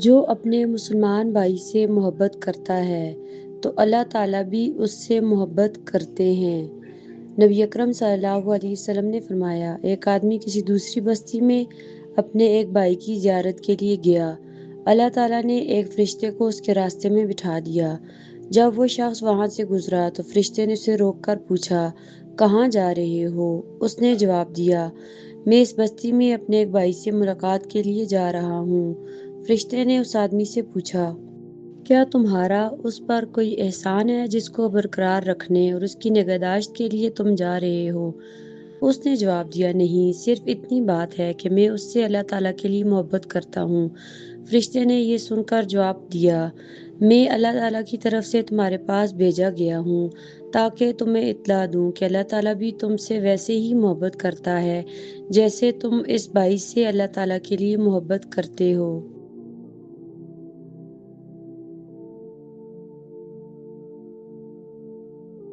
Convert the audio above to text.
جو اپنے مسلمان بھائی سے محبت کرتا ہے تو اللہ تعالیٰ بھی اس سے محبت کرتے ہیں۔ نبی اکرم صلی اللہ علیہ وسلم نے فرمایا، ایک آدمی کسی دوسری بستی میں اپنے ایک بھائی کی زیارت کے لیے گیا۔ اللہ تعالیٰ نے ایک فرشتے کو اس کے راستے میں بٹھا دیا۔ جب وہ شخص وہاں سے گزرا تو فرشتے نے اسے روک کر پوچھا، کہاں جا رہے ہو؟ اس نے جواب دیا، میں اس بستی میں اپنے ایک بھائی سے ملاقات کے لیے جا رہا ہوں۔ فرشتے نے اس آدمی سے پوچھا، کیا تمہارا اس پر کوئی احسان ہے جس کو برقرار رکھنے اور اس کی نگہداشت کے لیے تم جا رہے ہو؟ اس نے جواب دیا، نہیں، صرف اتنی بات ہے کہ میں اس سے اللہ تعالیٰ کے لیے محبت کرتا ہوں۔ فرشتے نے یہ سن کر جواب دیا، میں اللہ تعالیٰ کی طرف سے تمہارے پاس بھیجا گیا ہوں تاکہ تمہیں اطلاع دوں کہ اللہ تعالیٰ بھی تم سے ویسے ہی محبت کرتا ہے جیسے تم اس بھائی سے اللہ تعالیٰ کے لیے محبت کرتے ہو۔